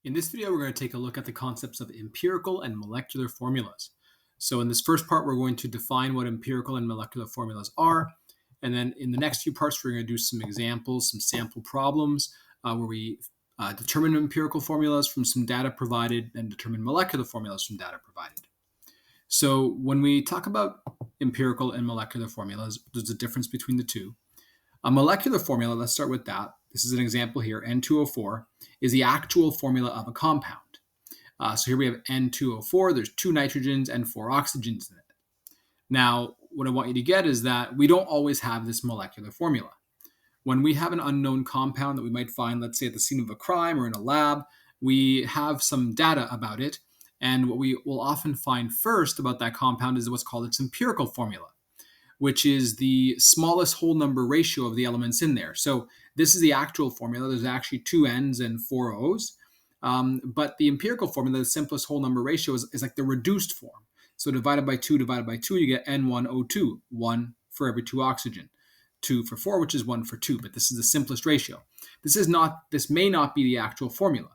In this video, we're going to take a look at the concepts of empirical and molecular formulas. So in this first part, we're going to define what empirical and molecular formulas are. And then in the next few parts, we're going to do some examples, some sample problems where we determine empirical formulas from some data provided and determine molecular formulas from data provided. So when we talk about empirical and molecular formulas, there's a difference between the two. A molecular formula, let's start with that. This is an example here, N2O4, is the actual formula of a compound. So here we have N2O4, there's 2 nitrogens and 4 oxygens in it. Now, what I want you to get is that we don't always have this molecular formula. When we have an unknown compound that we might find, let's say at the scene of a crime or in a lab, we have some data about it. And what we will often find first about that compound is what's called its empirical formula, which is the smallest whole number ratio of the elements in there. So this is the actual formula. There's actually 2 N's and 4 O's. But the empirical formula, the simplest whole number ratio, is like the reduced form. So divided by 2, you get N1O2, 1 for every 2 oxygen. 2 for 4, which is 1 for 2. But this is the simplest ratio. This may not be the actual formula.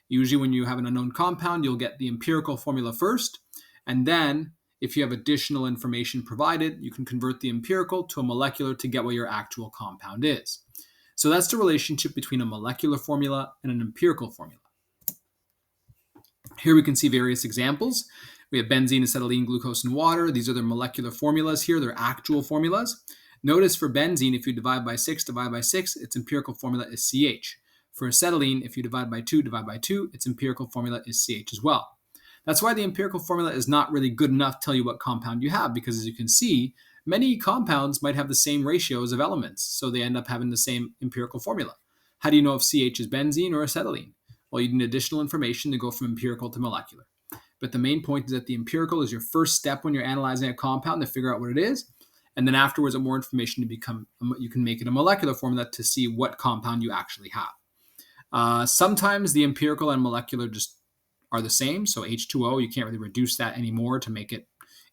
Usually when you have an unknown compound, you'll get the empirical formula first, and then if you have additional information provided, you can convert the empirical to a molecular to get what your actual compound is. So that's the relationship between a molecular formula and an empirical formula. Here we can see various examples. We have benzene, acetylene, glucose, and water. These are their molecular formulas here. They're actual formulas. Notice for benzene, if you divide by 6, its empirical formula is CH. For acetylene, if you divide by 2, its empirical formula is CH as well. That's why the empirical formula is not really good enough to tell you what compound you have, because as you can see, many compounds might have the same ratios of elements, so they end up having the same empirical formula. How do you know if CH is benzene or acetylene? Well, you need additional information to go from empirical to molecular. But the main point is that the empirical is your first step when you're analyzing a compound to figure out what it is, and then afterwards, with more information, you can make it a molecular formula to see what compound you actually have. Sometimes the empirical and molecular just are the same. So H2O, you can't really reduce that anymore to make it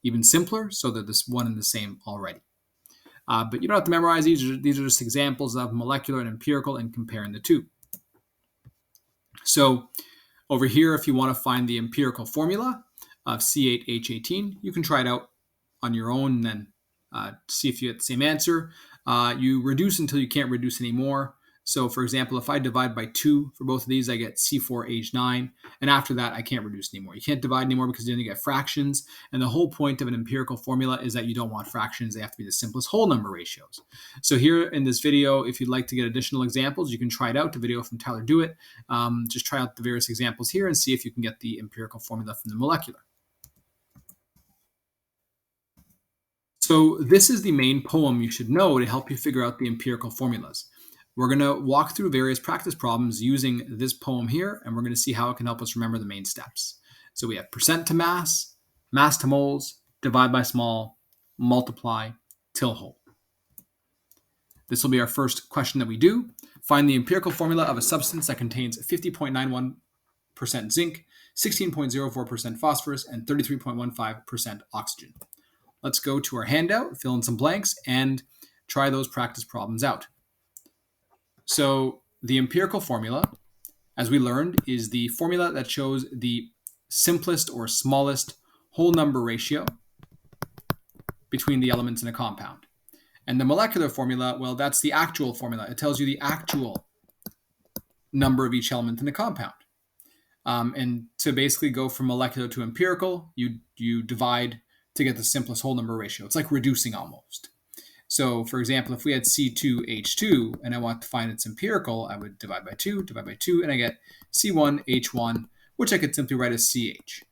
even simpler. So they're this one and the same already. But you don't have to memorize these. These are just examples of molecular and empirical and comparing the two. So over here, if you want to find the empirical formula of C8H18, you can try it out on your own and then see if you get the same answer. You reduce until you can't reduce anymore. So for example, if I divide by 2 for both of these, I get C4H9. And after that, I can't reduce anymore. You can't divide anymore because then you get fractions. And the whole point of an empirical formula is that you don't want fractions. They have to be the simplest whole number ratios. So here in this video, if you'd like to get additional examples, you can try it out. The video from Tyler Do It. Just try out the various examples here and see if you can get the empirical formula from the molecular. So this is the main poem you should know to help you figure out the empirical formulas. We're going to walk through various practice problems using this poem here, and we're going to see how it can help us remember the main steps. So we have percent to mass to moles, divide by small, multiply, till whole. This will be our first question that we do. Find the empirical formula of a substance that contains 50.91% zinc, 16.04% phosphorus, and 33.15% oxygen. Let's go to our handout, fill in some blanks, and try those practice problems out. So the empirical formula, as we learned, is the formula that shows the simplest or smallest whole number ratio between the elements in a compound. And the molecular formula, well, that's the actual formula. It tells you the actual number of each element in the compound. And to basically go from molecular to empirical, you divide to get the simplest whole number ratio. It's like reducing almost. So, for example, if we had C2H2 and I want to find its empirical, I would divide by 2, and I get C1H1, which I could simply write as CH.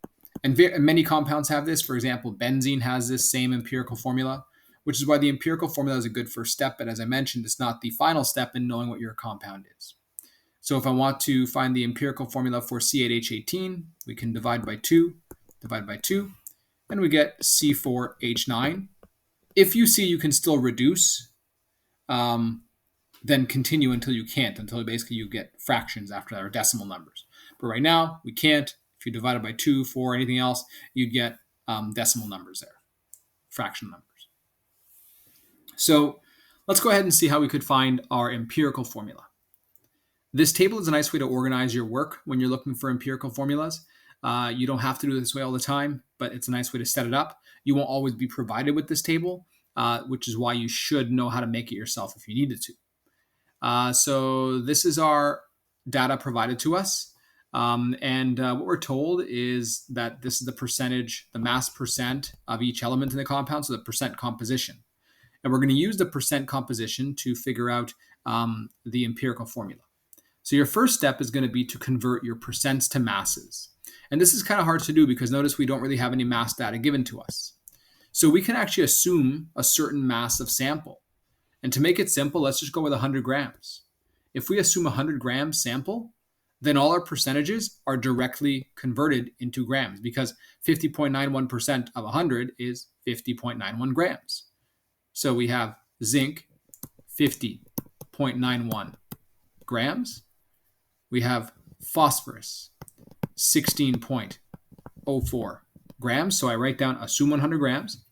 And many compounds have this. For example, benzene has this same empirical formula, which is why the empirical formula is a good first step. But as I mentioned, it's not the final step in knowing what your compound is. So if I want to find the empirical formula for C8H18, we can divide by 2, and we get C4H9. If you see you can still reduce, then continue until you can't, until basically you get fractions after that, or decimal numbers. But right now, we can't. If you divide it by 2, 4, anything else, you'd get decimal numbers there, fraction numbers. So let's go ahead and see how we could find our empirical formula. This table is a nice way to organize your work when you're looking for empirical formulas. You don't have to do it this way all the time, but it's a nice way to set it up. You won't always be provided with this table, which is why you should know how to make it yourself if you needed to. So this is our data provided to us. And what we're told is that this is the percentage, the mass percent of each element in the compound, so the percent composition. And we're going to use the percent composition to figure out the empirical formula. So your first step is going to be to convert your percents to masses. And this is kind of hard to do because notice we don't really have any mass data given to us. So we can actually assume a certain mass of sample. And to make it simple, let's just go with 100 grams. If we assume 100 grams sample, then all our percentages are directly converted into grams because 50.91% of 100 is 50.91 grams. So we have zinc, 50.91 grams. We have phosphorus, 16.04 grams. So I write down, assume 100 grams.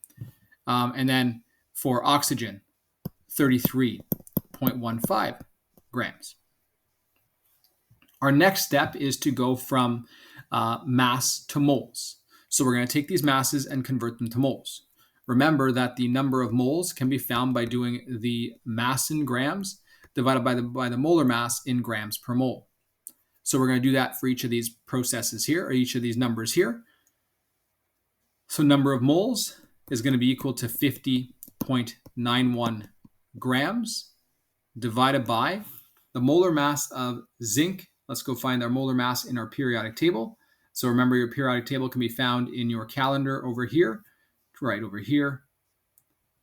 And then for oxygen, 33.15 grams. Our next step is to go from mass to moles. So we're going to take these masses and convert them to moles. Remember that the number of moles can be found by doing the mass in grams divided by the molar mass in grams per mole. So we're going to do that for each of these processes here, or each of these numbers here. So number of moles is going to be equal to 50.91 grams divided by the molar mass of zinc. Let's go find our molar mass in our periodic table. So remember, your periodic table can be found in your calendar over here, right over here,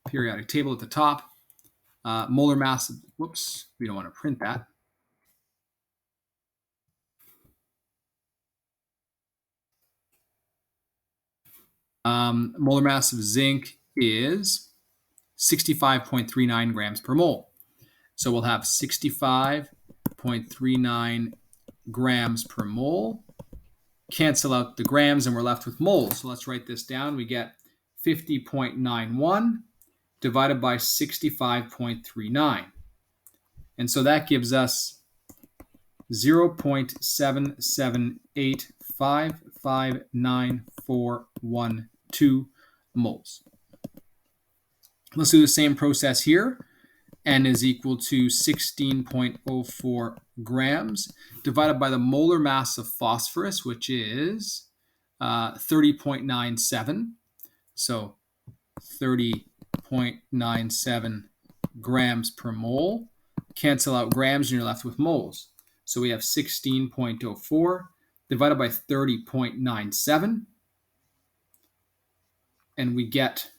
periodic table at the top. Molar mass, whoops, we don't want to print that. Molar mass of zinc is 65.39 grams per mole. So we'll have 65.39 grams per mole. Cancel out the grams and we're left with moles. So let's write this down. We get 50.91 divided by 65.39. And so that gives us 0.778559412 moles. Let's do the same process here. N is equal to 16.04 grams divided by the molar mass of phosphorus, which is 30.97. So 30.97 grams per mole. Cancel out grams and you're left with moles. So we have 16.04 divided by 30.97. And we get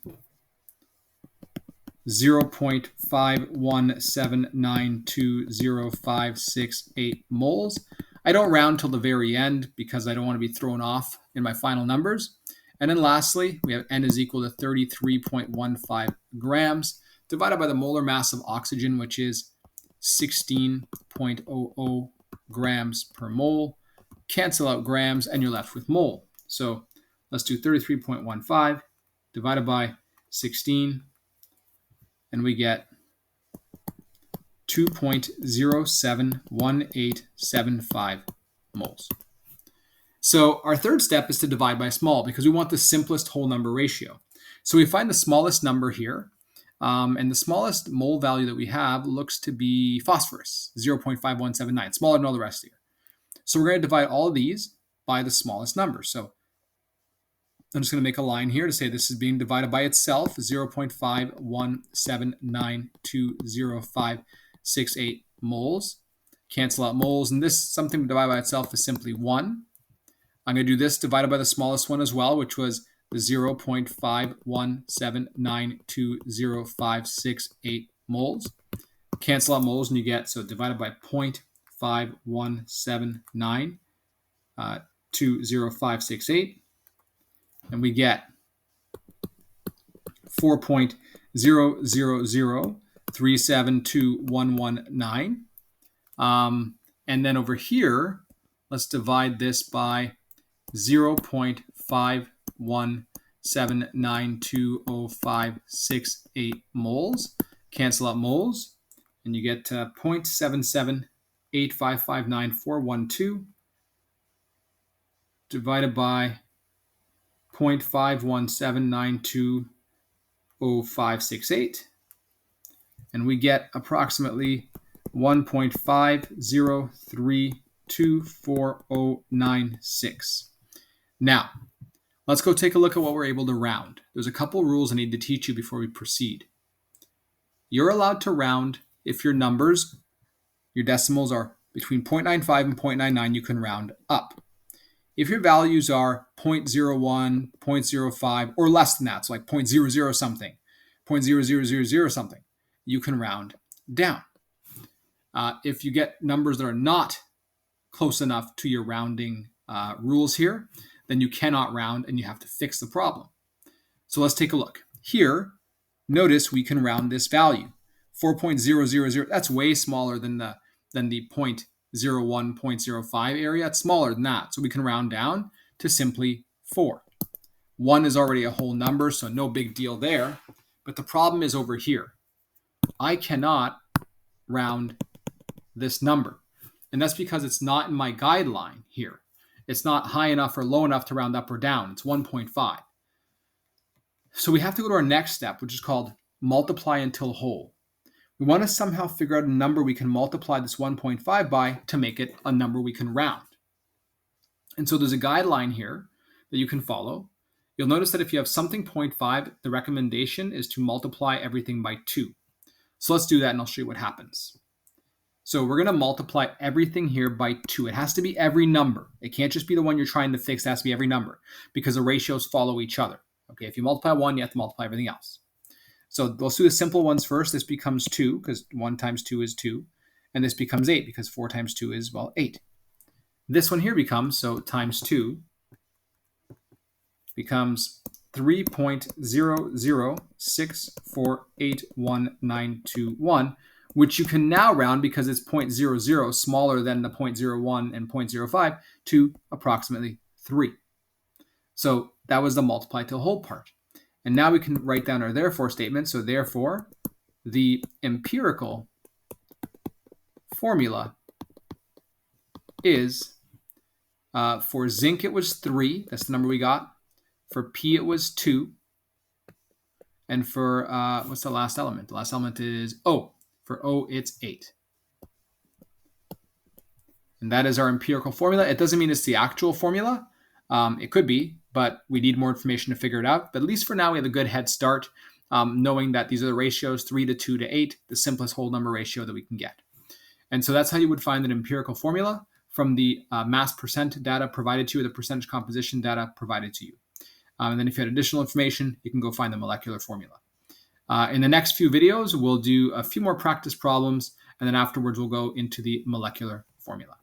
0.517920568 moles. I don't round till the very end because I don't want to be thrown off in my final numbers. And then lastly, we have N is equal to 33.15 grams divided by the molar mass of oxygen, which is 16.00 grams per mole. Cancel out grams and you're left with mole. So let's do 33.15 divided by 16. And we get 2.071875 moles. So our third step is to divide by small because we want the simplest whole number ratio. So we find the smallest number here, and the smallest mole value that we have looks to be phosphorus, 0.5179, smaller than all the rest here. So we're going to divide all of these by the smallest number. So I'm just going to make a line here to say this is being divided by itself, 0.517920568 moles. Cancel out moles, and this something divided by itself is simply 1. I'm going to do this divided by the smallest one as well, which was the 0.517920568 moles. Cancel out moles, and you get, so divided by 0.517920568. And we get 4.000372119. And then over here, let's divide this by 0.517920568 moles. Cancel out moles, and you get 0.778 0.8559412 divided by 0.517920568, and we get approximately 1.50324096. Now, let's go take a look at what we're able to round. There's a couple rules I need to teach you before we proceed. You're allowed to round if your numbers, your decimals are between 0.95 and 0.99, you can round up. If your values are 0.01, 0.05, or less than that, so like 0.00 something, 0.0000 something, you can round down. If you get numbers that are not close enough to your rounding rules here, then you cannot round and you have to fix the problem. So let's take a look. Here, notice we can round this value. 4.000, that's way smaller than the 0.01, 0.05 area. It's smaller than that. So we can round down to simply 4. 1 is already a whole number, so no big deal there. But the problem is over here. I cannot round this number. And that's because it's not in my guideline here. It's not high enough or low enough to round up or down. It's 1.5. So we have to go to our next step, which is called multiply until whole. We want to somehow figure out a number we can multiply this 1.5 by to make it a number we can round. And so there's a guideline here that you can follow. You'll notice that if you have something 0.5, the recommendation is to multiply everything by 2. So let's do that and I'll show you what happens. So we're going to multiply everything here by 2. It has to be every number. It can't just be the one you're trying to fix. It has to be every number because the ratios follow each other. Okay, if you multiply 1, you have to multiply everything else. So let's do the simple ones first. This becomes 2 because 1 times 2 is 2. And this becomes 8 because 4 times 2 is, 8. This one here becomes, so times 2 becomes 3.00648191, which you can now round because it's 0.00, smaller than the 0.01 and 0.05, to approximately 3. So that was the multiply to whole part. And now we can write down our therefore statement. So therefore, the empirical formula is, for zinc it was 3. That's the number we got. For P it was 2. And for, what's the last element? The last element is O. For O, it's 8. And that is our empirical formula. It doesn't mean it's the actual formula. It could be, but we need more information to figure it out. But at least for now, we have a good head start, knowing that these are the ratios, 3 to 2 to 8, the simplest whole number ratio that we can get. And so that's how you would find an empirical formula from the mass percent data provided to you, the percentage composition data provided to you. And then if you had additional information, you can go find the molecular formula. In the next few videos, we'll do a few more practice problems, and then afterwards we'll go into the molecular formula.